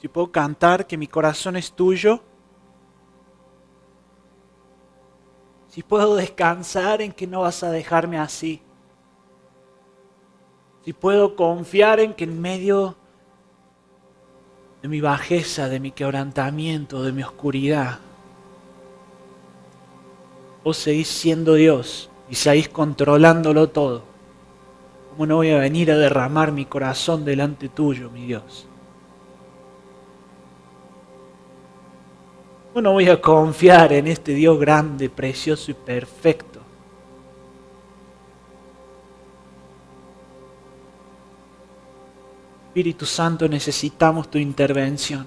si puedo cantar que mi corazón es tuyo, si puedo descansar en que no vas a dejarme así, si puedo confiar en que en medio de mi bajeza, de mi quebrantamiento, de mi oscuridad, vos seguís siendo Dios y seguís controlándolo todo. ¿Cómo no voy a venir a derramar mi corazón delante tuyo, mi Dios? ¿Cómo no voy a confiar en este Dios grande, precioso y perfecto? Espíritu Santo, necesitamos tu intervención.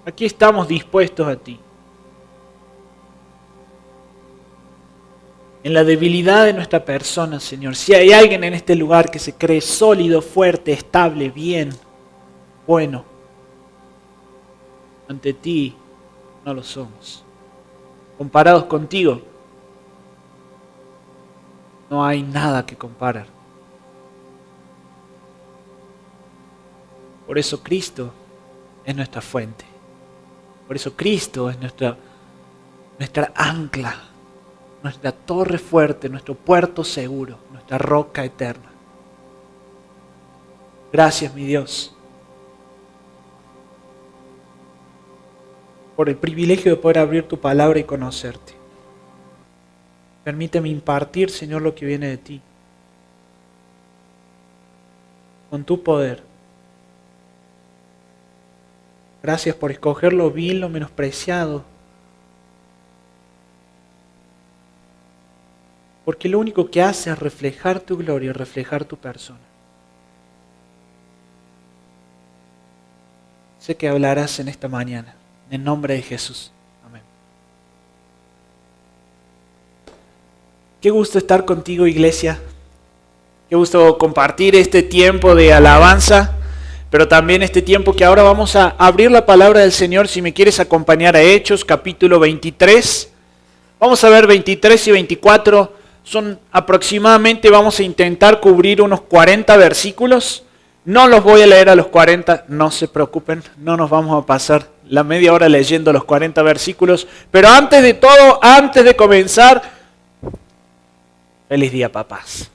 Aquí estamos dispuestos a ti. En la debilidad de nuestra persona, Señor. Si hay alguien en este lugar que se cree sólido, fuerte, estable, bien, bueno, ante ti no lo somos. Comparados contigo, no hay nada que comparar. Por eso Cristo es nuestra fuente. Por eso Cristo es nuestra ancla, nuestra torre fuerte, nuestro puerto seguro, nuestra roca eterna. Gracias, mi Dios, por el privilegio de poder abrir tu palabra y conocerte. Permíteme impartir, Señor, lo que viene de ti, con tu poder. Gracias por escoger lo vil, lo menospreciado, porque lo único que hace es reflejar tu gloria, reflejar tu persona. Sé que hablarás en esta mañana, en el nombre de Jesús. Amén. Qué gusto estar contigo, iglesia. Qué gusto compartir este tiempo de alabanza, pero también este tiempo que ahora vamos a abrir la palabra del Señor. Si me quieres acompañar a Hechos, capítulo 23. Vamos a ver 23 y 24. Son aproximadamente, vamos a intentar cubrir unos 40 versículos. No los voy a leer a los 40, no se preocupen, no nos vamos a pasar la media hora leyendo los 40 versículos. Pero antes de todo, antes de comenzar, feliz día, papás.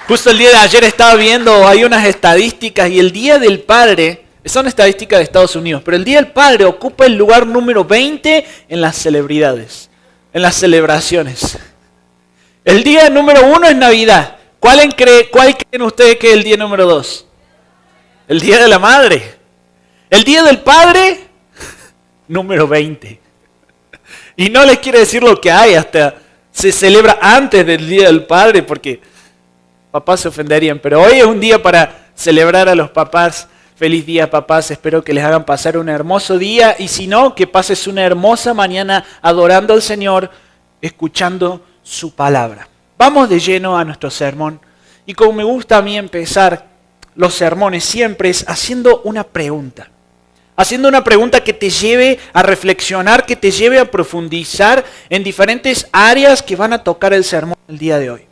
Justo el día de ayer estaba viendo, hay unas estadísticas y el Día del Padre, son estadísticas de Estados Unidos, pero el Día del Padre ocupa el lugar número 20 en las celebridades, en las celebraciones. El día número 1 es Navidad. ¿Cuál creen ustedes que es el día número 2? El Día de la Madre. El Día del Padre, número 20. Y no les quiero decir lo que hay, hasta se celebra antes del Día del Padre, porque papás se ofenderían, pero hoy es un día para celebrar a los papás. Feliz día, papás, espero que les hagan pasar un hermoso día y si no, que pases una hermosa mañana adorando al Señor, escuchando su palabra. Vamos de lleno a nuestro sermón y como me gusta a mí empezar los sermones siempre es haciendo una pregunta. Haciendo una pregunta que te lleve a reflexionar, que te lleve a profundizar en diferentes áreas que van a tocar el sermón el día de hoy.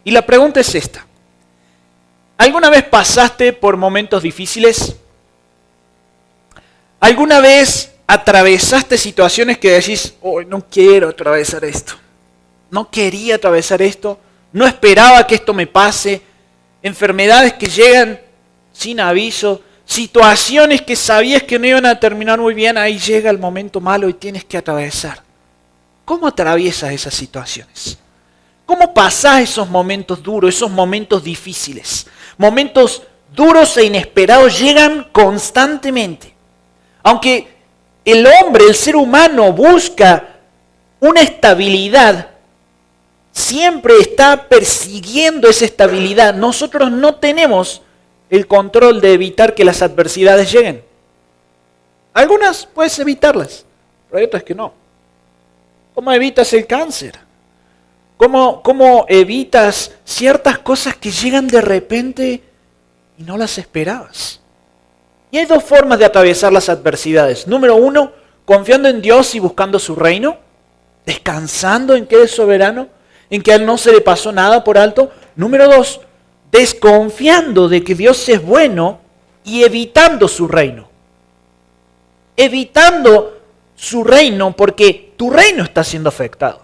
Y la pregunta es esta. ¿Alguna vez pasaste por momentos difíciles? ¿Alguna vez atravesaste situaciones que decís, oh, no quiero atravesar esto? No quería atravesar esto, no esperaba que esto me pase. Enfermedades que llegan sin aviso, situaciones que sabías que no iban a terminar muy bien, ahí llega el momento malo y tienes que atravesar. ¿Cómo atraviesas esas situaciones? ¿Cómo pasás esos momentos duros, esos momentos difíciles? Momentos duros e inesperados llegan constantemente. Aunque el hombre, el ser humano busca una estabilidad, siempre está persiguiendo esa estabilidad. Nosotros no tenemos el control de evitar que las adversidades lleguen. Algunas puedes evitarlas, pero hay otras que no. ¿Cómo evitas el cáncer? ¿Cómo evitas ciertas cosas que llegan de repente y no las esperabas? Y hay dos formas de atravesar las adversidades. Número 1, confiando en Dios y buscando su reino, descansando en que Él es soberano, en que a Él no se le pasó nada por alto. Número 2, desconfiando de que Dios es bueno y evitando su reino. Evitando su reino porque tu reino está siendo afectado.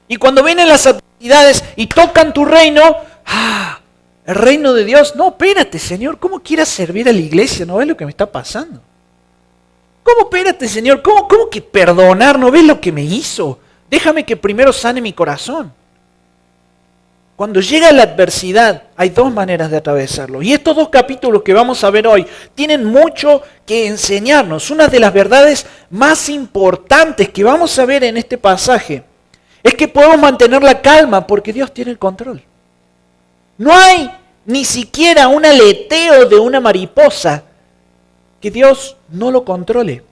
Y cuando vienen las adversidades y tocan tu reino, el reino de Dios, no, espérate Señor, ¿cómo quieras servir a la iglesia? ¿No ves lo que me está pasando? ¿Cómo espérate Señor? ¿Cómo que perdonar? ¿No ves lo que me hizo? Déjame que primero sane mi corazón. Cuando llega la adversidad, hay dos maneras de atravesarlo. Y estos dos capítulos que vamos a ver hoy tienen mucho que enseñarnos. Una de las verdades más importantes que vamos a ver en este pasaje es que podemos mantener la calma porque Dios tiene el control. No hay ni siquiera un aleteo de una mariposa que Dios no lo controle.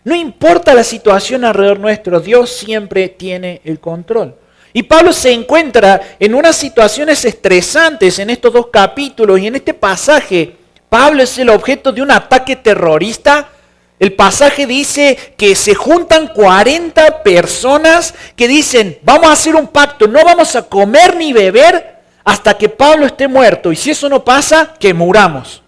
No importa la situación alrededor nuestro, Dios siempre tiene el control. Y Pablo se encuentra en unas situaciones estresantes en estos dos capítulos y en este pasaje. Pablo es el objeto de un ataque terrorista. El pasaje dice que se juntan 40 personas que dicen, vamos a hacer un pacto, no vamos a comer ni beber hasta que Pablo esté muerto. Y si eso no pasa, que muramos.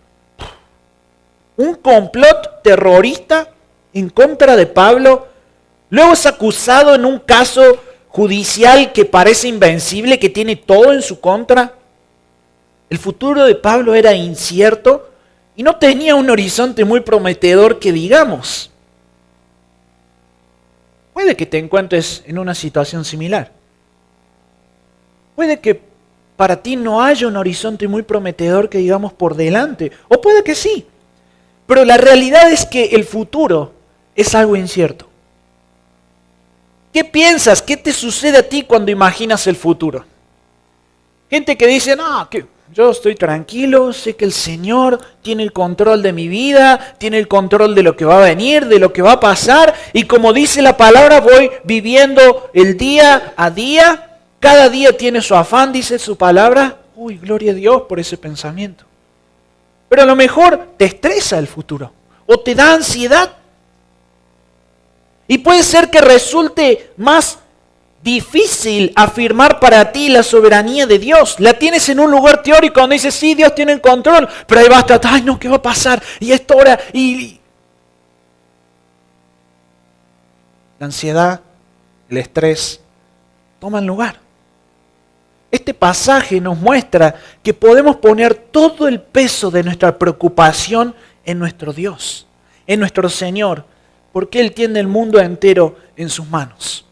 Un complot terrorista en contra de Pablo. Luego es acusado en un caso judicial que parece invencible, que tiene todo en su contra. El futuro de Pablo era incierto y no tenía un horizonte muy prometedor que digamos. Puede que te encuentres en una situación similar. Puede que para ti no haya un horizonte muy prometedor que digamos por delante, o puede que sí. Pero la realidad es que el futuro es algo incierto. ¿Qué piensas? ¿Qué te sucede a ti cuando imaginas el futuro? Gente que dice, no, que yo estoy tranquilo, sé que el Señor tiene el control de mi vida, tiene el control de lo que va a venir, de lo que va a pasar, y como dice la palabra, voy viviendo el día a día, cada día tiene su afán, dice su palabra. Uy, gloria a Dios por ese pensamiento. Pero a lo mejor te estresa el futuro, o te da ansiedad. Y puede ser que resulte más difícil afirmar para ti la soberanía de Dios. La tienes en un lugar teórico donde dices, sí, Dios tiene el control, pero ahí vas a tratar, ay no, ¿qué va a pasar? Y esto ahora, y la ansiedad, el estrés, toman lugar. Este pasaje nos muestra que podemos poner todo el peso de nuestra preocupación en nuestro Dios, en nuestro Señor, porque Él tiene el mundo entero en sus manos.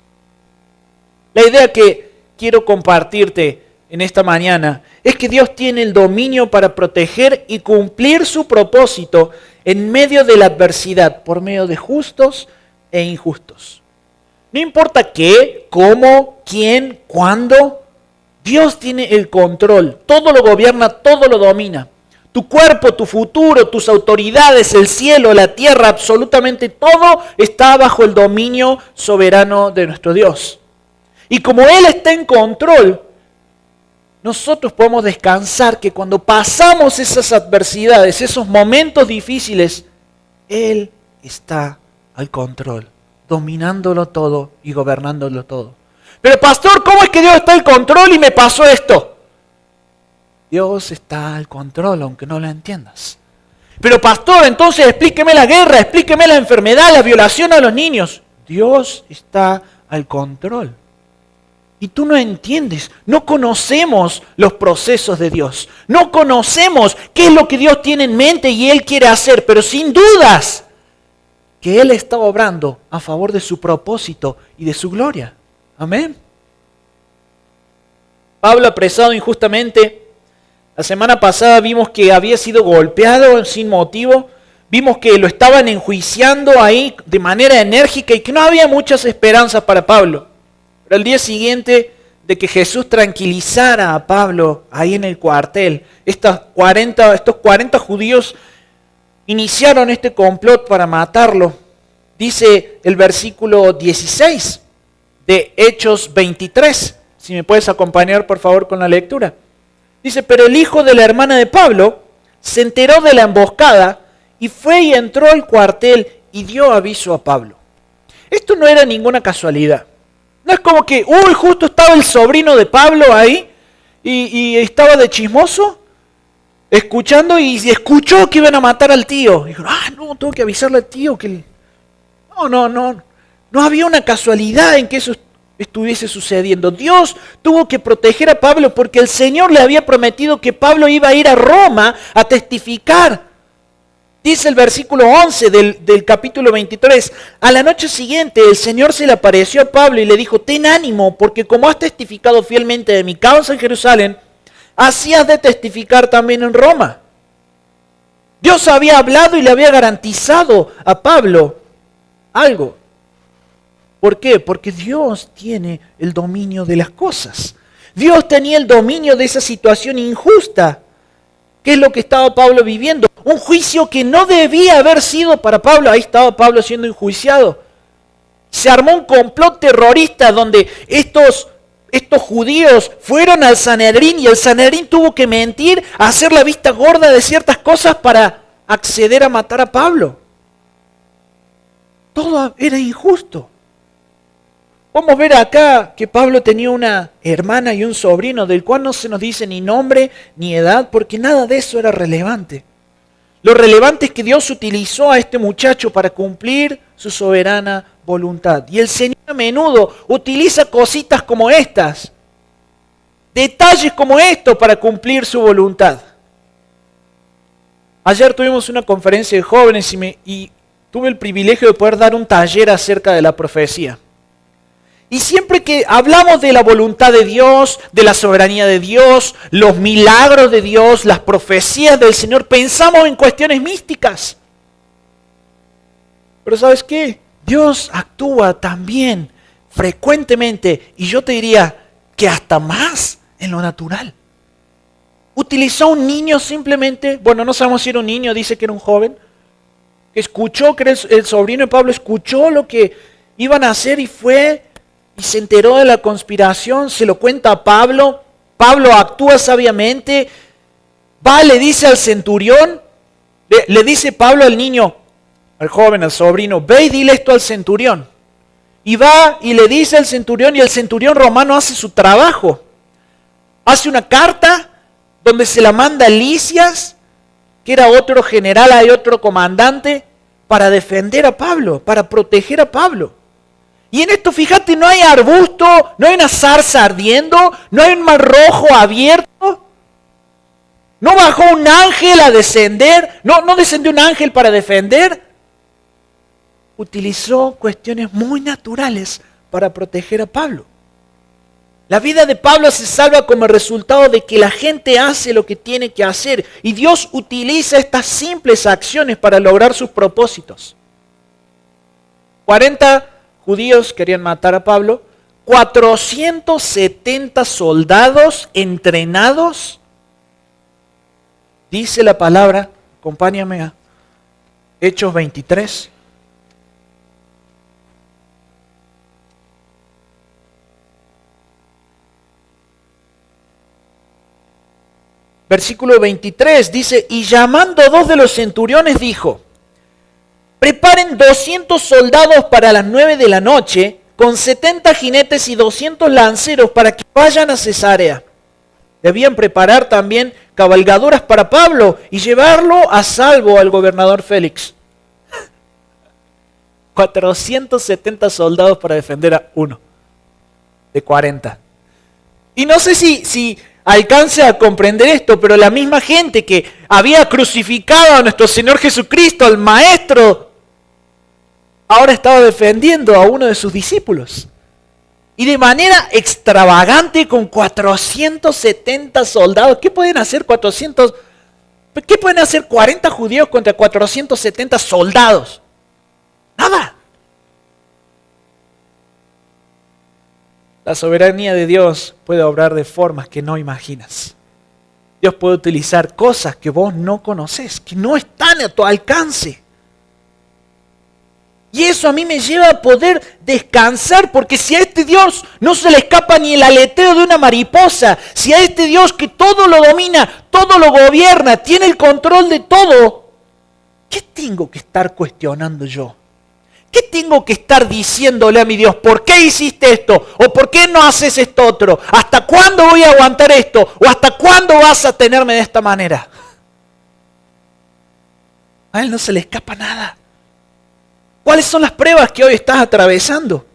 La idea que quiero compartirte en esta mañana es que Dios tiene el dominio para proteger y cumplir su propósito en medio de la adversidad, por medio de justos e injustos. No importa qué, cómo, quién, cuándo, Dios tiene el control, todo lo gobierna, todo lo domina. Tu cuerpo, tu futuro, tus autoridades, el cielo, la tierra, absolutamente todo está bajo el dominio soberano de nuestro Dios. Y como Él está en control, nosotros podemos descansar que cuando pasamos esas adversidades, esos momentos difíciles, Él está al control, dominándolo todo y gobernándolo todo. Pero pastor, ¿cómo es que Dios está al control y me pasó esto? Dios está al control, aunque no lo entiendas. Pero pastor, entonces explíqueme la guerra, explíqueme la enfermedad, la violación a los niños. Dios está al control. Y tú no entiendes, no conocemos los procesos de Dios. No conocemos qué es lo que Dios tiene en mente y Él quiere hacer. Pero sin dudas que Él está obrando a favor de su propósito y de su gloria. Amén. Pablo apresado injustamente. La semana pasada vimos que había sido golpeado sin motivo. Vimos que lo estaban enjuiciando ahí de manera enérgica y que no había muchas esperanzas para Pablo. Pero al día siguiente de que Jesús tranquilizara a Pablo ahí en el cuartel, estos 40 judíos iniciaron este complot para matarlo. Dice el versículo 16 de Hechos 23. Si me puedes acompañar por favor con la lectura. Dice, pero el hijo de la hermana de Pablo se enteró de la emboscada y fue y entró al cuartel y dio aviso a Pablo. Esto no era ninguna casualidad. No es como que, justo estaba el sobrino de Pablo ahí y estaba de chismoso, escuchando y escuchó que iban a matar al tío. Dijo, no, tengo que avisarle al tío que... No había una casualidad en que eso estuviese sucediendo. Dios tuvo que proteger a Pablo porque el Señor le había prometido que Pablo iba a ir a Roma a testificar. Dice el versículo 11 del capítulo 23, a la noche siguiente el Señor se le apareció a Pablo y le dijo, ten ánimo, porque como has testificado fielmente de mi causa en Jerusalén, así has de testificar también en Roma. Dios había hablado y le había garantizado a Pablo algo. ¿Por qué? Porque Dios tiene el dominio de las cosas. Dios tenía el dominio de esa situación injusta. ¿Qué es lo que estaba Pablo viviendo? Un juicio que no debía haber sido para Pablo. Ahí estaba Pablo siendo enjuiciado. Se armó un complot terrorista donde estos judíos fueron al Sanedrín y el Sanedrín tuvo que mentir, hacer la vista gorda de ciertas cosas para acceder a matar a Pablo. Todo era injusto. Podemos ver acá que Pablo tenía una hermana y un sobrino del cual no se nos dice ni nombre ni edad porque nada de eso era relevante. Lo relevante es que Dios utilizó a este muchacho para cumplir su soberana voluntad. Y el Señor a menudo utiliza cositas como estas, detalles como estos para cumplir su voluntad. Ayer tuvimos una conferencia de jóvenes y tuve el privilegio de poder dar un taller acerca de la profecía. Y siempre que hablamos de la voluntad de Dios, de la soberanía de Dios, los milagros de Dios, las profecías del Señor, pensamos en cuestiones místicas. Pero ¿sabes qué? Dios actúa también frecuentemente, y yo te diría que hasta más en lo natural. Utilizó a un niño simplemente, bueno, no sabemos si era un niño, dice que era un joven, que escuchó, que era el sobrino de Pablo, escuchó lo que iban a hacer y fue... Y se enteró de la conspiración, se lo cuenta a Pablo. Pablo actúa sabiamente. Va, le dice al centurión, le dice Pablo al niño, al joven, al sobrino, ve y dile esto al centurión. Y va y le dice al centurión y el centurión romano hace su trabajo. Hace una carta donde se la manda a Lisias, que era otro general, hay otro comandante, para defender a Pablo, para proteger a Pablo. Y en esto, fíjate, no hay arbusto, no hay una zarza ardiendo, no hay un mar rojo abierto. No bajó un ángel a descender, no descendió un ángel para defender. Utilizó cuestiones muy naturales para proteger a Pablo. La vida de Pablo se salva como resultado de que la gente hace lo que tiene que hacer. Y Dios utiliza estas simples acciones para lograr sus propósitos. 40 judíos querían matar a Pablo, 470 soldados entrenados. Dice la palabra, acompáñame a Hechos 23. Versículo 23 dice, y llamando a 2 de los centuriones dijo, preparen 200 soldados para las 9 de la noche, con 70 jinetes y 200 lanceros para que vayan a Cesarea. Debían preparar también cabalgaduras para Pablo y llevarlo a salvo al gobernador Félix. 470 soldados para defender a uno de 40. Y no sé si alcance a comprender esto, pero la misma gente que había crucificado a nuestro Señor Jesucristo, al Maestro, ahora estaba defendiendo a uno de sus discípulos. Y de manera extravagante con 470 soldados. ¿Qué pueden hacer 40 judíos contra 470 soldados? Nada. La soberanía de Dios puede obrar de formas que no imaginas. Dios puede utilizar cosas que vos no conocés, que no están a tu alcance. Y eso a mí me lleva a poder descansar, porque si a este Dios no se le escapa ni el aleteo de una mariposa, si a este Dios que todo lo domina, todo lo gobierna, tiene el control de todo, ¿qué tengo que estar cuestionando yo? qué tengo que estar diciéndole a mi Dios? ¿Por qué hiciste esto? ¿O por qué no haces esto otro? ¿Hasta cuándo voy a aguantar esto? ¿O hasta cuándo vas a tenerme de esta manera? A Él no se le escapa nada. ¿Cuáles son las pruebas que hoy estás atravesando?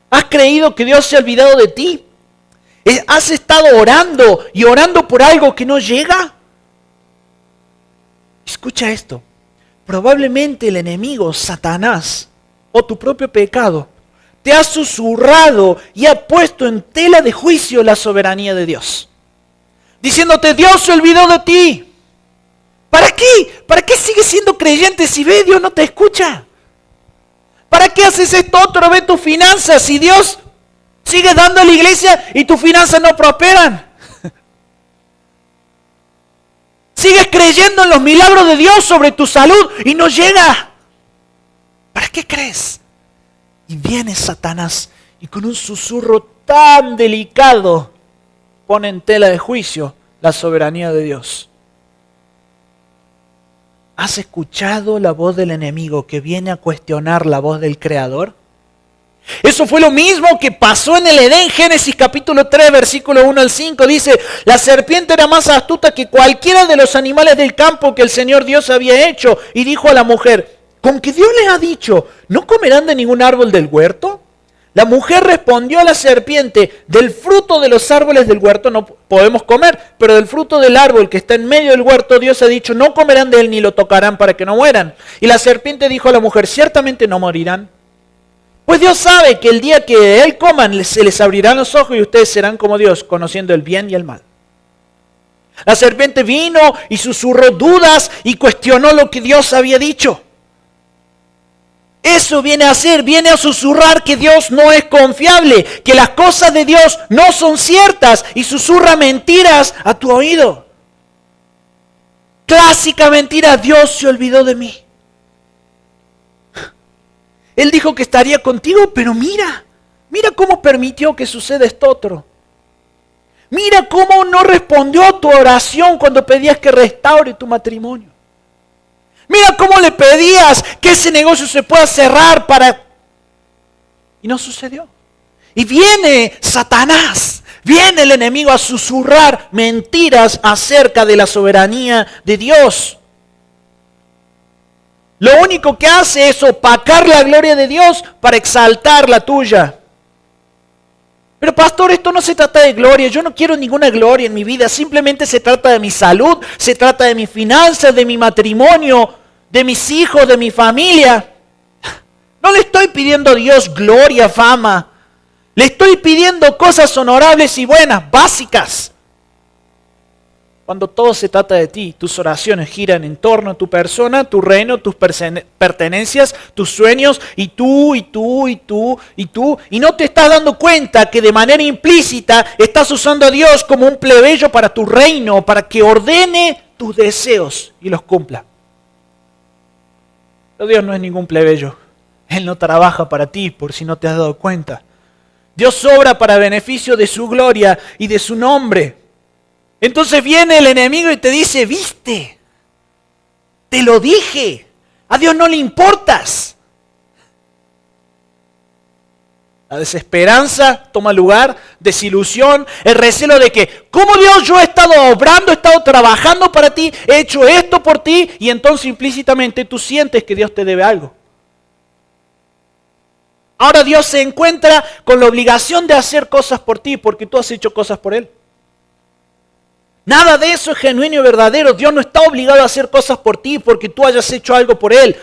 ¿Has creído que Dios se ha olvidado de ti? ¿Has estado orando y orando por algo que no llega? Escucha esto. Probablemente el enemigo, Satanás, o tu propio pecado, te ha susurrado y ha puesto en tela de juicio la soberanía de Dios. Diciéndote, Dios se olvidó de ti. ¿Para qué? ¿Para qué sigues siendo creyente si ve Dios no te escucha? ¿Para qué haces esto otro? Ve tus finanzas. Si Dios sigue dando a la iglesia y tus finanzas no prosperan. Sigues creyendo en los milagros de Dios sobre tu salud y no llega. ¿Para qué crees? Y viene Satanás y con un susurro tan delicado pone en tela de juicio la soberanía de Dios. ¿Has escuchado la voz del enemigo que viene a cuestionar la voz del Creador? Eso fue lo mismo que pasó en el Edén. Génesis capítulo 3, versículo 1 al 5. Dice, la serpiente era más astuta que cualquiera de los animales del campo que el Señor Dios había hecho. Y dijo a la mujer, ¿con que Dios les ha dicho, no comerán de ningún árbol del huerto? La mujer respondió a la serpiente, del fruto de los árboles del huerto no podemos comer, pero del fruto del árbol que está en medio del huerto, Dios ha dicho, no comerán de él ni lo tocarán para que no mueran. Y la serpiente dijo a la mujer, ciertamente no morirán. Pues Dios sabe que el día que de él coman, se les abrirán los ojos y ustedes serán como Dios, conociendo el bien y el mal. La serpiente vino y susurró dudas y cuestionó lo que Dios había dicho. Eso viene a hacer, viene a susurrar que Dios no es confiable, que las cosas de Dios no son ciertas y susurra mentiras a tu oído. Clásica mentira, Dios se olvidó de mí. Él dijo que estaría contigo, pero mira cómo permitió que suceda esto otro. Mira cómo no respondió a tu oración cuando pedías que restaure tu matrimonio. Mira cómo le pedías que ese negocio se pueda cerrar y no sucedió. Y viene Satanás, viene el enemigo a susurrar mentiras acerca de la soberanía de Dios. Lo único que hace es opacar la gloria de Dios para exaltar la tuya. Pero pastor, esto no se trata de gloria, yo no quiero ninguna gloria en mi vida, simplemente se trata de mi salud, se trata de mis finanzas, de mi matrimonio, de mis hijos, de mi familia. No le estoy pidiendo a Dios gloria, fama, le estoy pidiendo cosas honorables y buenas, básicas. Cuando todo se trata de ti, tus oraciones giran en torno a tu persona, tu reino, tus pertenencias, tus sueños, y tú, y no te estás dando cuenta que de manera implícita estás usando a Dios como un plebeyo para tu reino, para que ordene tus deseos y los cumpla. Pero Dios no es ningún plebeyo. Él no trabaja para ti, por si no te has dado cuenta. Dios obra para beneficio de su gloria y de su nombre. Entonces viene el enemigo y te dice, ¿viste? Te lo dije. A Dios no le importas. La desesperanza toma lugar, desilusión, el recelo de que, ¿cómo Dios? Yo he estado obrando, he estado trabajando para ti, he hecho esto por ti, y entonces implícitamente tú sientes que Dios te debe algo. Ahora Dios se encuentra con la obligación de hacer cosas por ti, porque tú has hecho cosas por Él. Nada de eso es genuino y verdadero. Dios no está obligado a hacer cosas por ti porque tú hayas hecho algo por Él.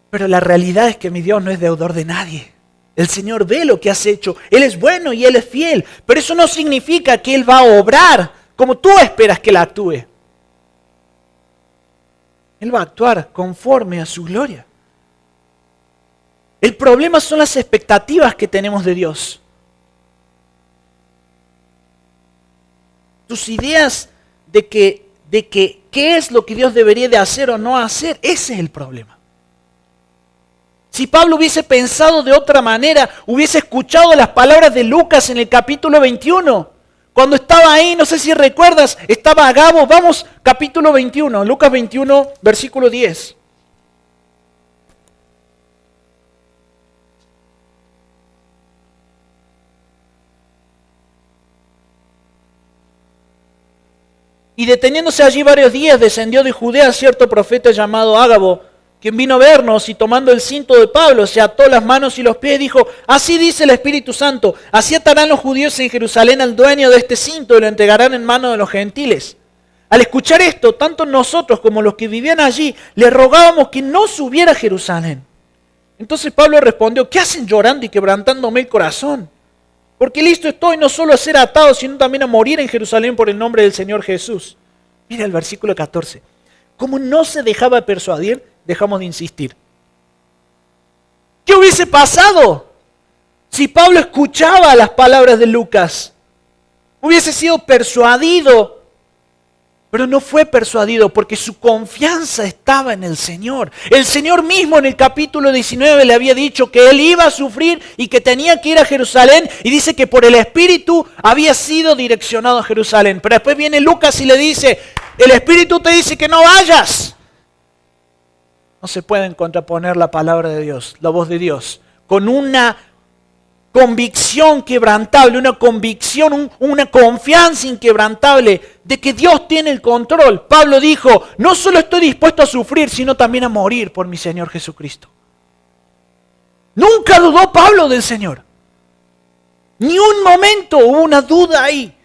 Pero la realidad es que mi Dios no es deudor de nadie. El Señor ve lo que has hecho. Él es bueno y Él es fiel. Pero eso no significa que Él va a obrar como tú esperas que Él actúe. Él va a actuar conforme a su gloria. El problema son las expectativas que tenemos de Dios. Tus ideas de qué es lo que Dios debería de hacer o no hacer, ese es el problema. Si Pablo hubiese pensado de otra manera, hubiese escuchado las palabras de Lucas en el capítulo 21, cuando estaba ahí, no sé si recuerdas, estaba Agabo, vamos, capítulo 21, Lucas 21, versículo 10. Y deteniéndose allí varios días, descendió de Judea cierto profeta llamado Ágabo, quien vino a vernos y tomando el cinto de Pablo, se ató las manos y los pies y dijo, así dice el Espíritu Santo, así atarán los judíos en Jerusalén al dueño de este cinto y lo entregarán en manos de los gentiles. Al escuchar esto, tanto nosotros como los que vivían allí, le rogábamos que no subiera a Jerusalén. Entonces Pablo respondió, ¿qué hacen llorando y quebrantándome el corazón? Porque listo estoy no solo a ser atado, sino también a morir en Jerusalén por el nombre del Señor Jesús. Mira el versículo 14. Como no se dejaba persuadir, dejamos de insistir. ¿Qué hubiese pasado si Pablo escuchaba las palabras de Lucas? Hubiese sido persuadido, pero no fue persuadido porque su confianza estaba en el Señor. El Señor mismo en el capítulo 19 le había dicho que él iba a sufrir y que tenía que ir a Jerusalén. Y dice que por el Espíritu había sido direccionado a Jerusalén. Pero después viene Lucas y le dice, el Espíritu te dice que no vayas. No se pueden contraponer la palabra de Dios, la voz de Dios, con una convicción quebrantable, una convicción, una confianza inquebrantable de que Dios tiene el control. Pablo dijo, no solo estoy dispuesto a sufrir, sino también a morir por mi Señor Jesucristo. Nunca dudó Pablo del Señor. Ni un momento hubo una duda ahí.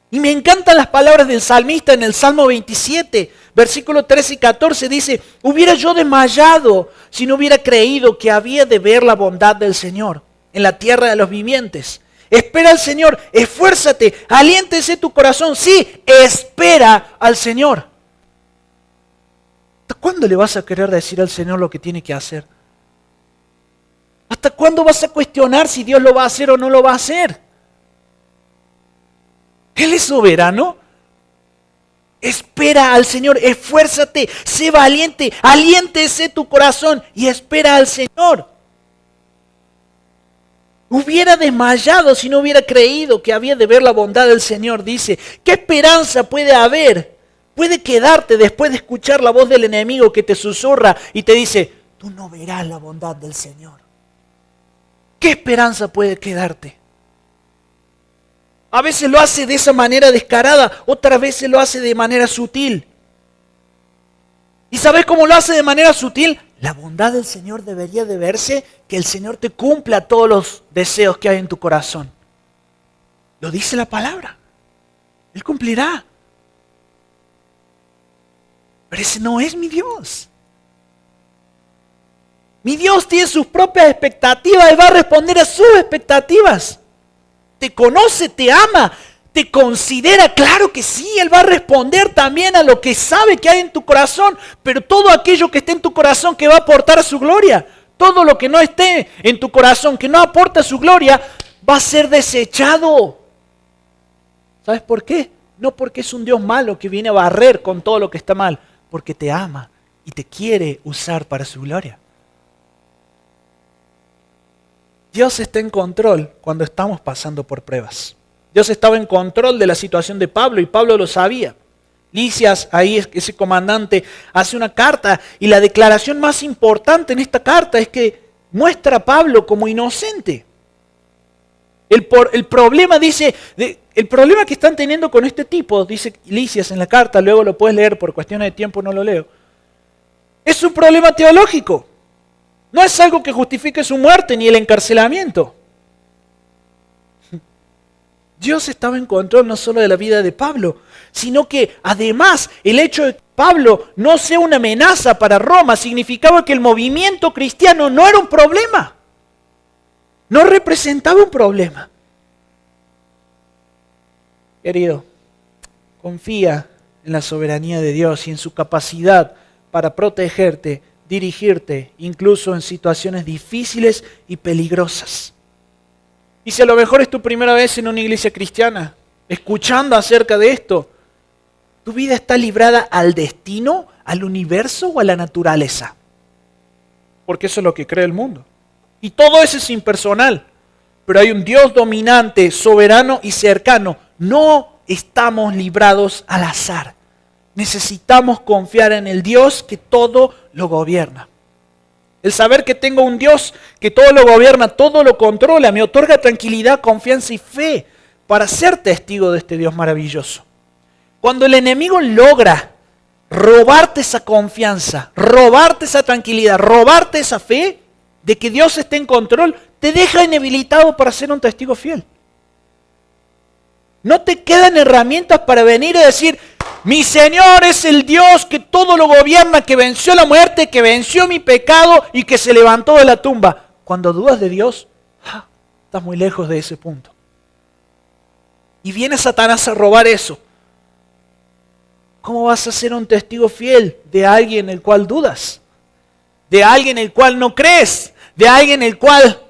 Y me encantan las palabras del salmista en el Salmo 27, versículo 13 y 14, dice, hubiera yo desmayado si no hubiera creído que había de ver la bondad del Señor en la tierra de los vivientes. Espera al Señor, esfuérzate, aliéntese tu corazón. Sí, espera al Señor. ¿Hasta cuándo le vas a querer decir al Señor lo que tiene que hacer? ¿Hasta cuándo vas a cuestionar si Dios lo va a hacer o no lo va a hacer? Él es soberano. Espera al Señor, esfuérzate, sé valiente, aliéntese tu corazón y espera al Señor. Hubiera desmayado si no hubiera creído que había de ver la bondad del Señor, dice. ¿Qué esperanza puede haber? Puede quedarte después de escuchar la voz del enemigo que te susurra y te dice, tú no verás la bondad del Señor. ¿Qué esperanza puede quedarte? A veces lo hace de esa manera descarada, otras veces lo hace de manera sutil. ¿Y sabes cómo lo hace de manera sutil? La bondad del Señor debería de verse que el Señor te cumpla todos los deseos que hay en tu corazón. Lo dice la palabra. Él cumplirá. Pero ese no es mi Dios. Mi Dios tiene sus propias expectativas y va a responder a sus expectativas. Te conoce, te ama, te considera, claro que sí, Él va a responder también a lo que sabe que hay en tu corazón, pero todo aquello que esté en tu corazón que va a aportar a su gloria, todo lo que no esté en tu corazón que no aporta a su gloria, va a ser desechado. ¿Sabes por qué? No porque es un Dios malo que viene a barrer con todo lo que está mal, porque te ama y te quiere usar para su gloria. Dios está en control cuando estamos pasando por pruebas. Dios estaba en control de la situación de Pablo y Pablo lo sabía. Lisias, ahí ese comandante, hace una carta y la declaración más importante en esta carta es que muestra a Pablo como inocente. El problema, dice, el problema que están teniendo con este tipo, dice Lisias en la carta, luego lo puedes leer, por cuestiones de tiempo no lo leo, es un problema teológico. No es algo que justifique su muerte ni el encarcelamiento. Dios estaba en control no solo de la vida de Pablo, sino que además el hecho de que Pablo no sea una amenaza para Roma significaba que el movimiento cristiano no era un problema. No representaba un problema. Querido, confía en la soberanía de Dios y en su capacidad para protegerte, dirigirte, incluso en situaciones difíciles y peligrosas. Y si a lo mejor es tu primera vez en una iglesia cristiana, escuchando acerca de esto, ¿tu vida está librada al destino, al universo o a la naturaleza? Porque eso es lo que cree el mundo. Y todo eso es impersonal. Pero hay un Dios dominante, soberano y cercano. No estamos librados al azar. Necesitamos confiar en el Dios que todo lo gobierna. El saber que tengo un Dios que todo lo gobierna, todo lo controla, me otorga tranquilidad, confianza y fe para ser testigo de este Dios maravilloso. Cuando el enemigo logra robarte esa confianza, robarte esa tranquilidad, robarte esa fe de que Dios está en control, te deja inhabilitado para ser un testigo fiel. No te quedan herramientas para venir y decir, mi Señor es el Dios que todo lo gobierna, que venció la muerte, que venció mi pecado y que se levantó de la tumba. Cuando dudas de Dios, estás muy lejos de ese punto. Y viene Satanás a robar eso. ¿Cómo vas a ser un testigo fiel de alguien el cual dudas? De alguien el cual no crees, de alguien el cual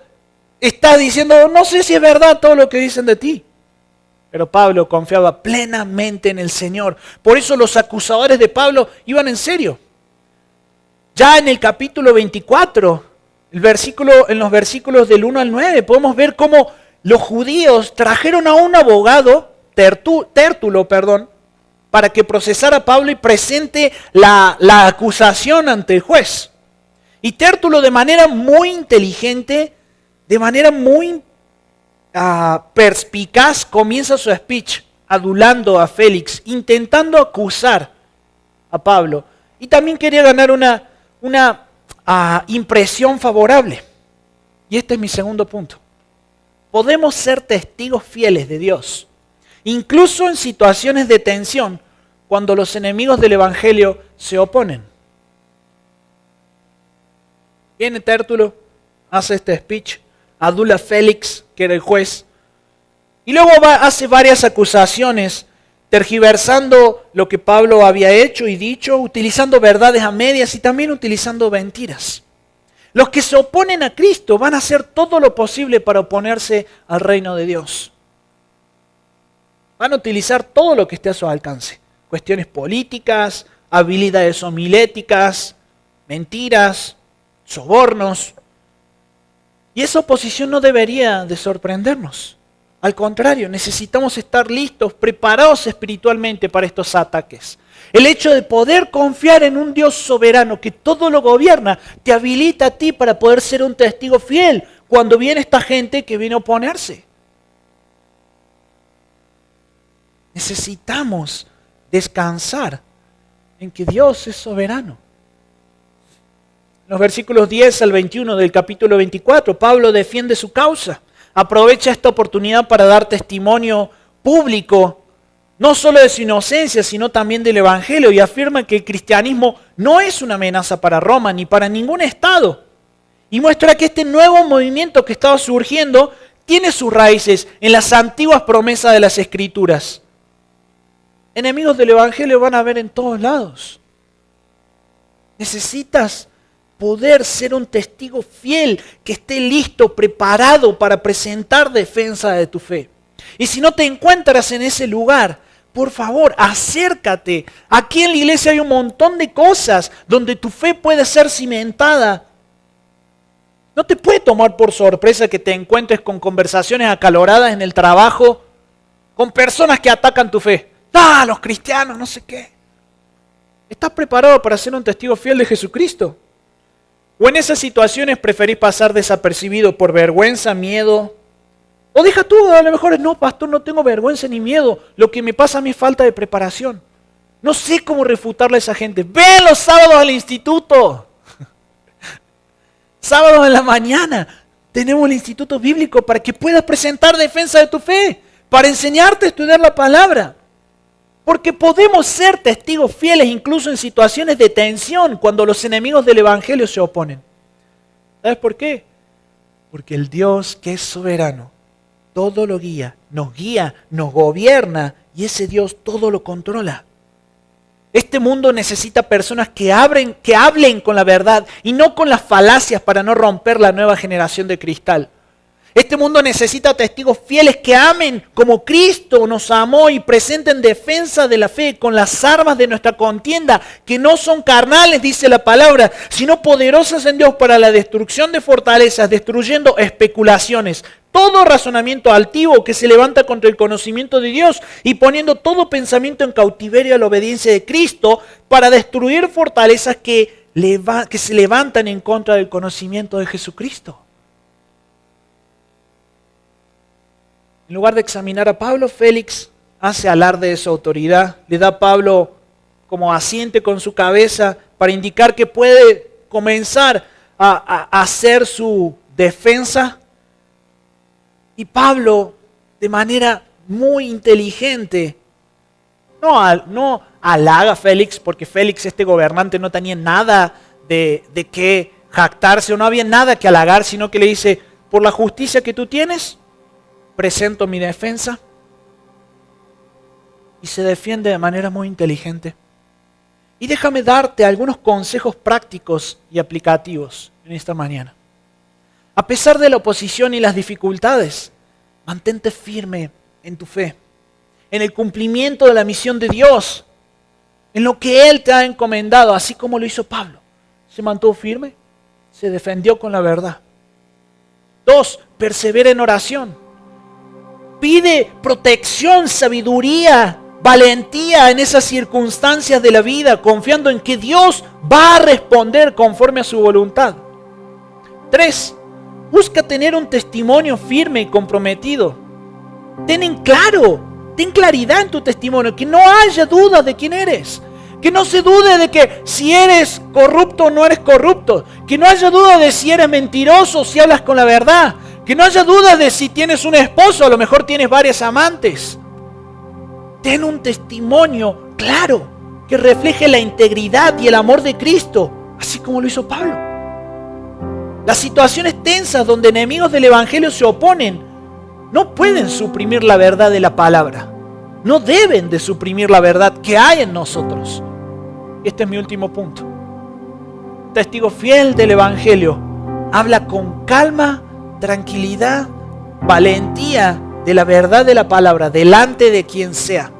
estás diciendo, no sé si es verdad todo lo que dicen de ti. Pero Pablo confiaba plenamente en el Señor. Por eso los acusadores de Pablo iban en serio. Ya en el capítulo 24, en los versículos del 1 al 9, podemos ver cómo los judíos trajeron a un abogado, Tértulo, para que procesara a Pablo y presente la acusación ante el juez. Y Tértulo, de manera muy inteligente, de manera muy perspicaz, comienza su speech adulando a Félix, intentando acusar a Pablo. Y también quería ganar una impresión favorable. Y este es mi segundo punto. Podemos ser testigos fieles de Dios, incluso en situaciones de tensión, cuando los enemigos del Evangelio se oponen. Viene Tértulo, hace este speech, adula a Félix, que era el juez, y luego hace varias acusaciones, tergiversando lo que Pablo había hecho y dicho, utilizando verdades a medias y también utilizando mentiras. Los que se oponen a Cristo van a hacer todo lo posible para oponerse al reino de Dios. Van a utilizar todo lo que esté a su alcance. Cuestiones políticas, habilidades homiléticas, mentiras, sobornos. Y esa oposición no debería de sorprendernos. Al contrario, necesitamos estar listos, preparados espiritualmente para estos ataques. El hecho de poder confiar en un Dios soberano que todo lo gobierna, te habilita a ti para poder ser un testigo fiel cuando viene esta gente que viene a oponerse. Necesitamos descansar en que Dios es soberano. En los versículos 10 al 21 del capítulo 24, Pablo defiende su causa. Aprovecha esta oportunidad para dar testimonio público, no solo de su inocencia, sino también del Evangelio, y afirma que el cristianismo no es una amenaza para Roma ni para ningún estado. Y muestra que este nuevo movimiento que estaba surgiendo tiene sus raíces en las antiguas promesas de las Escrituras. Enemigos del Evangelio van a haber en todos lados. Necesitas poder ser un testigo fiel, que esté listo, preparado para presentar defensa de tu fe. Y si no te encuentras en ese lugar, por favor, acércate. Aquí en la iglesia hay un montón de cosas donde tu fe puede ser cimentada. No te puede tomar por sorpresa que te encuentres con conversaciones acaloradas en el trabajo, con personas que atacan tu fe. Los cristianos, no sé qué. ¿Estás preparado para ser un testigo fiel de Jesucristo? ¿O en esas situaciones preferís pasar desapercibido por vergüenza, miedo? O deja tú, a lo mejor no, pastor, no tengo vergüenza ni miedo. Lo que me pasa a mí es falta de preparación. No sé cómo refutarle a esa gente. Ven los sábados al instituto. Sábados en la mañana tenemos el instituto bíblico para que puedas presentar defensa de tu fe, para enseñarte a estudiar la palabra. Porque podemos ser testigos fieles incluso en situaciones de tensión cuando los enemigos del Evangelio se oponen. ¿Sabes por qué? Porque el Dios que es soberano todo lo guía, nos gobierna y ese Dios todo lo controla. Este mundo necesita personas que hablen con la verdad y no con las falacias para no romper la nueva generación de cristal. Este mundo necesita testigos fieles que amen como Cristo nos amó y presenten defensa de la fe con las armas de nuestra contienda, que no son carnales, dice la palabra, sino poderosas en Dios para la destrucción de fortalezas, destruyendo especulaciones, todo razonamiento altivo que se levanta contra el conocimiento de Dios y poniendo todo pensamiento en cautiverio a la obediencia de Cristo para destruir fortalezas que se levantan en contra del conocimiento de Jesucristo. En lugar de examinar a Pablo, Félix hace alarde de su autoridad, le da a Pablo como asiente con su cabeza para indicar que puede comenzar a hacer su defensa. Y Pablo, de manera muy inteligente, no halaga a Félix, porque Félix, este gobernante, no tenía nada de qué jactarse, o no había nada que halagar, sino que le dice: por la justicia que tú tienes, presento mi defensa. Y se defiende de manera muy inteligente. Y déjame darte algunos consejos prácticos y aplicativos en esta mañana. A pesar de la oposición y las dificultades, mantente firme en tu fe, en el cumplimiento de la misión de Dios, en lo que Él te ha encomendado, así como lo hizo Pablo. Se mantuvo firme, se defendió con la verdad. 2, persevera en oración. Pide protección, sabiduría, valentía en esas circunstancias de la vida, confiando en que Dios va a responder conforme a su voluntad. 3, busca tener un testimonio firme y comprometido. Ten claridad en tu testimonio, que no haya dudas de quién eres. Que no se dude de que si eres corrupto o no eres corrupto. Que no haya duda de si eres mentiroso o si hablas con la verdad. Que no haya duda de si tienes un esposo, a lo mejor tienes varias amantes. Ten un testimonio claro que refleje la integridad y el amor de Cristo, así como lo hizo Pablo. Las situaciones tensas donde enemigos del Evangelio se oponen no pueden suprimir la verdad de la palabra. No deben de suprimir la verdad que hay en nosotros. Este es mi último punto. Testigo fiel del Evangelio habla con calma, tranquilidad, valentía de la verdad de la palabra delante de quien sea.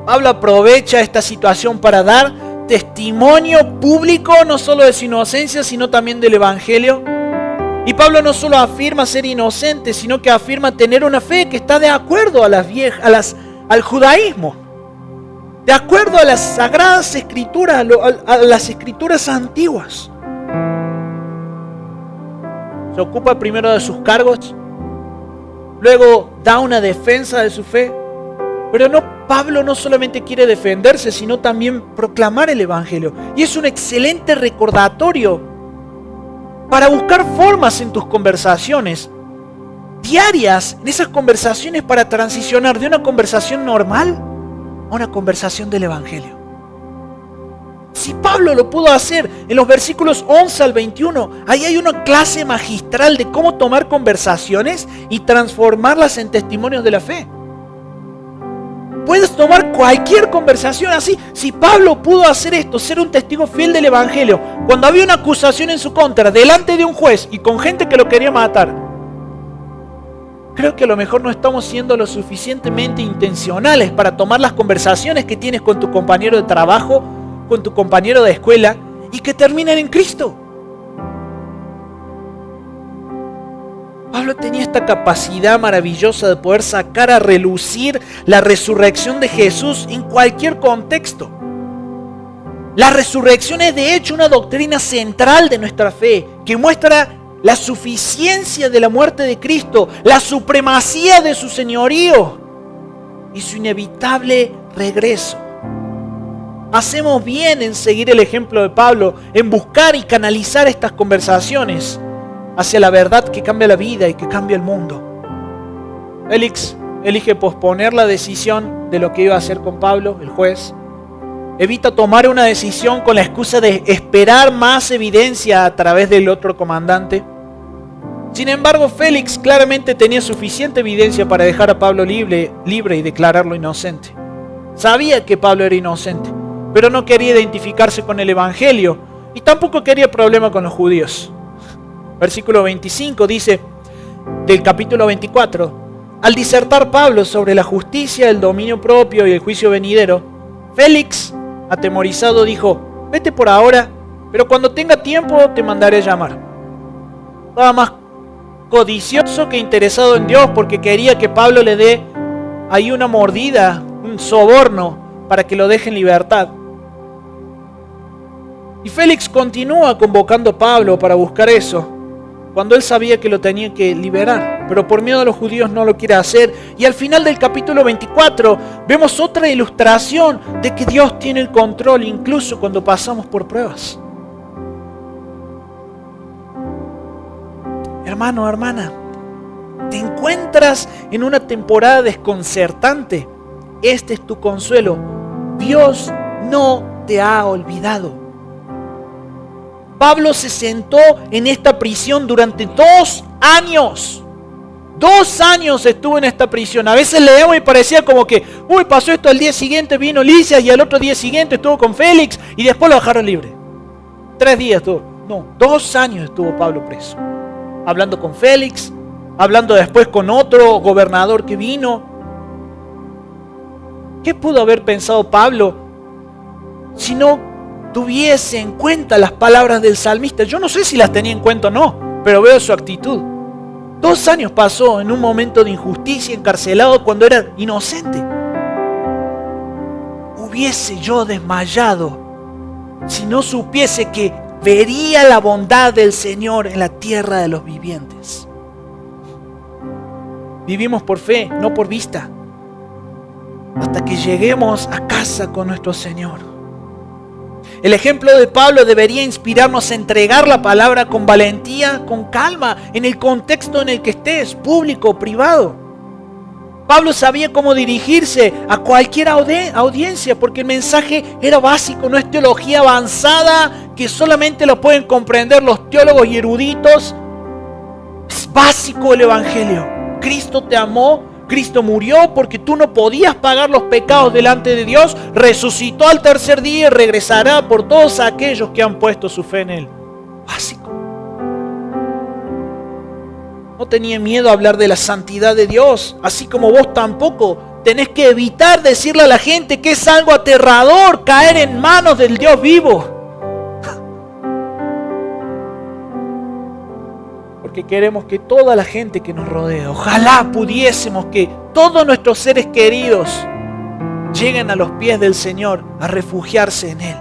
Pablo aprovecha esta situación para dar testimonio público no solo de su inocencia, sino también del Evangelio. Y Pablo no solo afirma ser inocente, sino que afirma tener una fe que está de acuerdo al judaísmo, de acuerdo a las sagradas escrituras, a las escrituras antiguas. Se ocupa primero de sus cargos, luego da una defensa de su fe. Pero Pablo no solamente quiere defenderse, sino también proclamar el Evangelio. Y es un excelente recordatorio para buscar formas en tus conversaciones diarias, en esas conversaciones, para transicionar de una conversación normal a una conversación del Evangelio. Si Pablo lo pudo hacer en los versículos 11 al 21, ahí hay una clase magistral de cómo tomar conversaciones y transformarlas en testimonios de la fe. Puedes tomar cualquier conversación así. Si Pablo pudo hacer esto, ser un testigo fiel del Evangelio, cuando había una acusación en su contra, delante de un juez y con gente que lo quería matar, creo que a lo mejor no estamos siendo lo suficientemente intencionales para tomar las conversaciones que tienes con tu compañero de trabajo, con tu compañero de escuela, y que terminan en Cristo. Pablo tenía esta capacidad maravillosa de poder sacar a relucir la resurrección de Jesús en cualquier contexto. La resurrección es de hecho una doctrina central de nuestra fe, que muestra la suficiencia de la muerte de Cristo, la supremacía de su señorío y su inevitable regreso. Hacemos bien en seguir el ejemplo de Pablo, en buscar y canalizar estas conversaciones hacia la verdad que cambia la vida y que cambia el mundo. Félix elige posponer la decisión de lo que iba a hacer con Pablo, el juez. Evita tomar una decisión con la excusa de esperar más evidencia a través del otro comandante. Sin embargo, Félix claramente tenía suficiente evidencia para dejar a Pablo libre y declararlo inocente. Sabía que Pablo era inocente, pero no quería identificarse con el Evangelio y tampoco quería problema con los judíos. Versículo 25 dice, del capítulo 24, al disertar Pablo sobre la justicia, el dominio propio y el juicio venidero, Félix, atemorizado, dijo, vete por ahora, pero cuando tenga tiempo te mandaré llamar. Estaba más codicioso que interesado en Dios, porque quería que Pablo le dé ahí una mordida, un soborno, para que lo deje en libertad. Y Félix continúa convocando a Pablo para buscar eso. cuando él sabía que lo tenía que liberar, pero por miedo a los judíos no lo quiere hacer. Y al final del capítulo 24 vemos otra ilustración de que Dios tiene el control incluso cuando pasamos por pruebas. Hermano, hermana, ¿te encuentras en una temporada desconcertante? Este es tu consuelo. Dios no te ha olvidado. Pablo se sentó en esta prisión durante 2 años. 2 años estuvo en esta prisión. A veces leemos y parecía como que, pasó esto, al día siguiente vino Lisias y al otro día siguiente estuvo con Félix y después lo dejaron libre. 3 días estuvo. No, 2 años estuvo Pablo preso. Hablando con Félix, hablando después con otro gobernador que vino. ¿Qué pudo haber pensado Pablo si no tuviese en cuenta las palabras del salmista? Yo no sé si las tenía en cuenta o no, pero veo su actitud. 2 años pasó en un momento de injusticia, encarcelado cuando era inocente. Hubiese yo desmayado si no supiese que vería la bondad del Señor en la tierra de los vivientes. Vivimos por fe, no por vista, hasta que lleguemos a casa con nuestro Señor. El ejemplo de Pablo debería inspirarnos a entregar la palabra con valentía, con calma, en el contexto en el que estés, público o privado. Pablo sabía cómo dirigirse a cualquier audiencia, porque el mensaje era básico, no es teología avanzada que solamente lo pueden comprender los teólogos y eruditos. Es básico el Evangelio. Cristo te amó, Cristo murió porque tú no podías pagar los pecados delante de Dios, resucitó al tercer día y regresará por todos aquellos que han puesto su fe en Él. Básico. No tenía miedo a hablar de la santidad de Dios, así como vos tampoco tenés que evitar decirle a la gente que es algo aterrador caer en manos del Dios vivo. Porque queremos que toda la gente que nos rodea, ojalá pudiésemos que todos nuestros seres queridos lleguen a los pies del Señor a refugiarse en Él.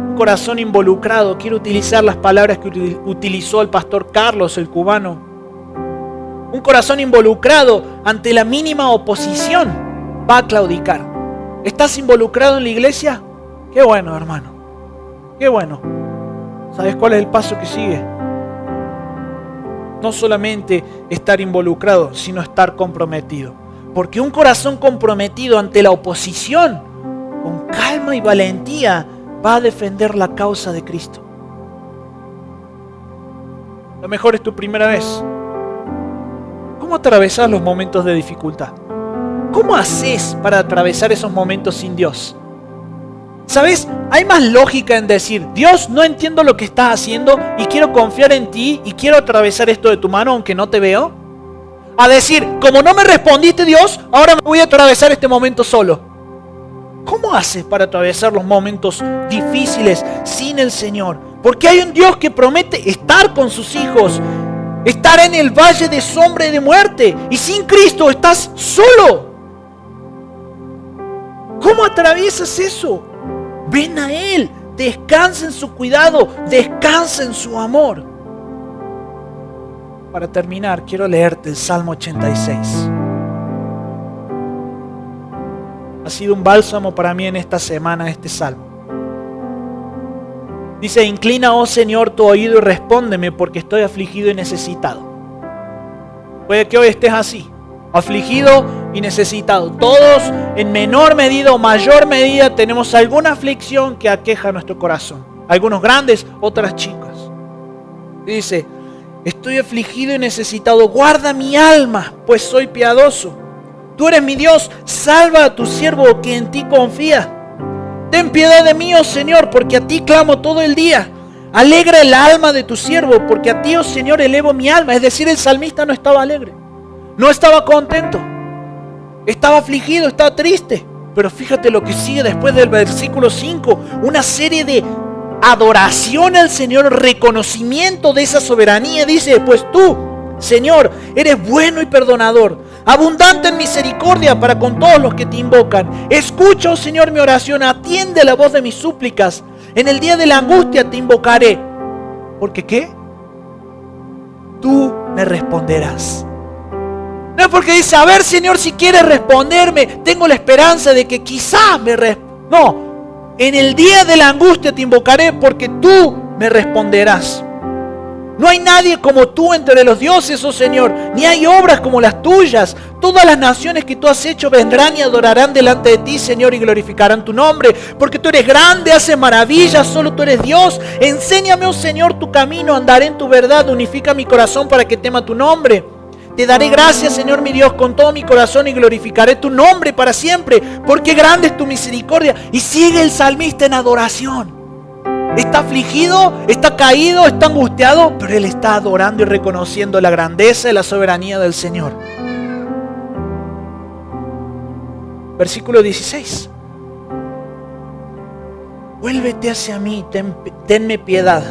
Un corazón involucrado, quiero utilizar las palabras que utilizó el pastor Carlos, el cubano. Un corazón involucrado ante la mínima oposición va a claudicar. ¿Estás involucrado en la iglesia? Qué bueno, hermano. Qué bueno. ¿Sabes cuál es el paso que sigue? No solamente estar involucrado, sino estar comprometido. Porque un corazón comprometido ante la oposición, con calma y valentía, va a defender la causa de Cristo. A lo mejor es tu primera vez. ¿Cómo atravesás los momentos de dificultad? ¿Cómo haces para atravesar esos momentos sin Dios? ¿Sabes? Hay más lógica en decir, Dios, no entiendo lo que estás haciendo y quiero confiar en ti y quiero atravesar esto de tu mano aunque no te veo. A decir, como no me respondiste Dios, ahora me voy a atravesar este momento solo. ¿Cómo haces para atravesar los momentos difíciles sin el Señor? Porque hay un Dios que promete estar con sus hijos, estar en el valle de sombra y de muerte, y sin Cristo estás solo. ¿Cómo atraviesas eso? Ven a Él, descansa en su cuidado, descansa en su amor. Para terminar, quiero leerte el Salmo 86. Ha sido un bálsamo para mí en esta semana este salmo. Dice, inclina, oh Señor, tu oído y respóndeme porque estoy afligido y necesitado. Puede que hoy estés así, afligido y necesitado. Todos en menor medida o mayor medida tenemos alguna aflicción que aqueja nuestro corazón. Algunos grandes, otras chicas. Dice, estoy afligido y necesitado, guarda mi alma, pues soy piadoso. Tú eres mi Dios, salva a tu siervo que en ti confía. Ten piedad de mí, oh Señor, porque a ti clamo todo el día. Alegra el alma de tu siervo, porque a ti, oh Señor, elevo mi alma. Es decir, el salmista no estaba alegre, no estaba contento, estaba afligido, estaba triste. Pero fíjate lo que sigue después del versículo 5, una serie de adoración al Señor, reconocimiento de esa soberanía. Dice, pues tú, Señor, eres bueno y perdonador, abundante en misericordia para con todos los que te invocan. Escucha, oh Señor, mi oración, atiende la voz de mis súplicas. En el día de la angustia te invocaré. Porque ¿qué? Tú me responderás. No es porque dice, a ver, Señor, si quieres responderme, tengo la esperanza de que quizás me responda. No, en el día de la angustia te invocaré porque tú me responderás. No hay nadie como tú entre los dioses, oh Señor, ni hay obras como las tuyas. Todas las naciones que tú has hecho vendrán y adorarán delante de ti, Señor, y glorificarán tu nombre. Porque tú eres grande, haces maravillas, solo tú eres Dios. Enséñame, oh Señor, tu camino, andaré en tu verdad. Unifica mi corazón para que tema tu nombre. Te daré gracias, Señor mi Dios, con todo mi corazón y glorificaré tu nombre para siempre. Porque grande es tu misericordia. Y sigue el salmista en adoración. Está afligido, está caído, está angustiado, pero él está adorando y reconociendo la grandeza y la soberanía del Señor. Versículo 16. Vuélvete hacia mí, tenme piedad.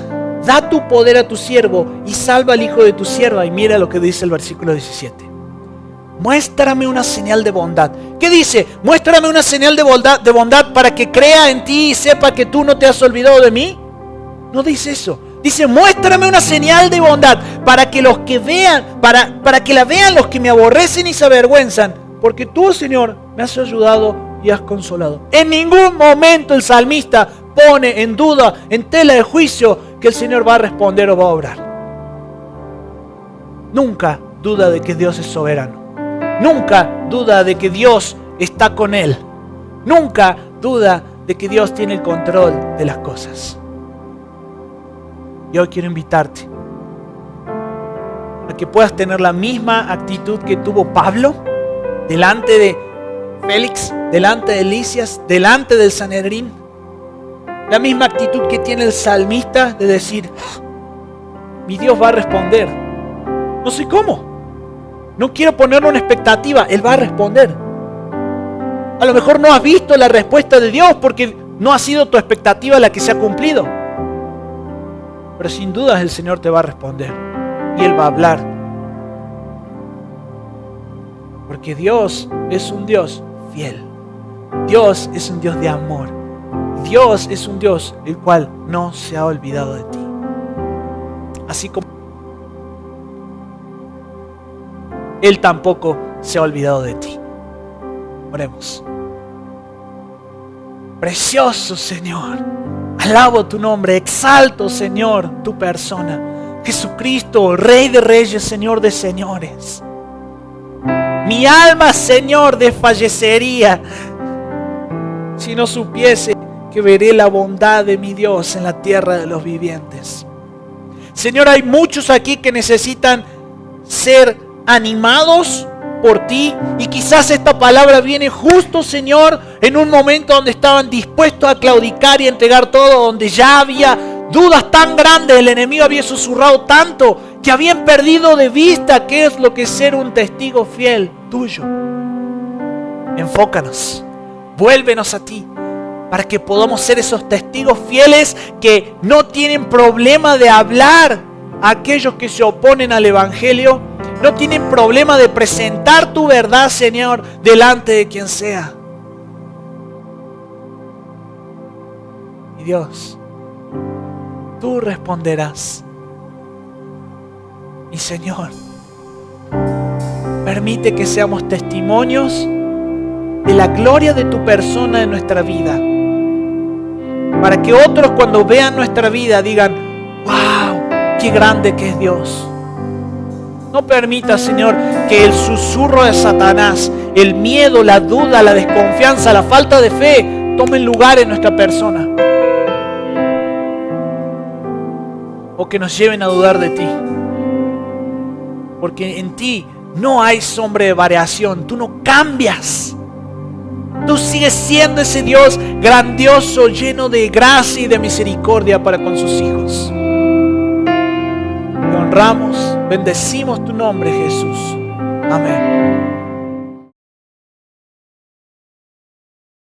Da tu poder a tu siervo y salva al hijo de tu sierva. Y mira lo que dice el versículo 17. Muéstrame una señal de bondad. ¿Qué dice? Muéstrame una señal de bondad para que crea en ti y sepa que tú no te has olvidado de mí. No dice eso. Dice, muéstrame una señal de bondad para que los que vean, para que la vean los que me aborrecen y se avergüenzan. Porque tú, Señor, me has ayudado y has consolado. En ningún momento el salmista pone en duda, en tela de juicio, que el Señor va a responder o va a obrar. Nunca duda de que Dios es soberano. Nunca duda de que Dios está con él. Nunca duda de que Dios tiene el control de las cosas. Y hoy quiero invitarte a que puedas tener la misma actitud que tuvo Pablo delante de Félix, delante de Lisias, delante del Sanedrín. La misma actitud que tiene el salmista de decir, mi Dios va a responder. No sé cómo. No quiero ponerle una expectativa, Él va a responder. A lo mejor no has visto la respuesta de Dios porque no ha sido tu expectativa la que se ha cumplido. Pero sin dudas el Señor te va a responder y Él va a hablar. Porque Dios es un Dios fiel. Dios es un Dios de amor. Dios es un Dios el cual no se ha olvidado de ti. Así como Él tampoco se ha olvidado de ti. Oremos. Precioso Señor, alabo tu nombre, exalto Señor tu persona. Jesucristo, Rey de Reyes, Señor de Señores. Mi alma, Señor, desfallecería si no supiese que veré la bondad de mi Dios en la tierra de los vivientes. Señor, hay muchos aquí que necesitan ser animados por ti y quizás esta palabra viene justo, Señor, en un momento donde estaban dispuestos a claudicar y a entregar todo, donde ya había dudas tan grandes, el enemigo había susurrado tanto que habían perdido de vista qué es lo que es ser un testigo fiel tuyo. Enfócanos, vuélvenos a ti para que podamos ser esos testigos fieles que no tienen problema de hablar a aquellos que se oponen al Evangelio. No tienen problema de presentar tu verdad, Señor, delante de quien sea. Y Dios, tú responderás. Y Señor, permite que seamos testimonios de la gloria de tu persona en nuestra vida. Para que otros cuando vean nuestra vida digan, ¡wow! ¡Qué grande que es Dios! No permita, Señor, que el susurro de Satanás, el miedo, la duda, la desconfianza, la falta de fe tomen lugar en nuestra persona. O que nos lleven a dudar de ti. Porque en ti no hay sombra de variación. Tú no cambias. Tú sigues siendo ese Dios grandioso, lleno de gracia y de misericordia para con sus hijos. Te honramos, bendecimos tu nombre, Jesús. Amén.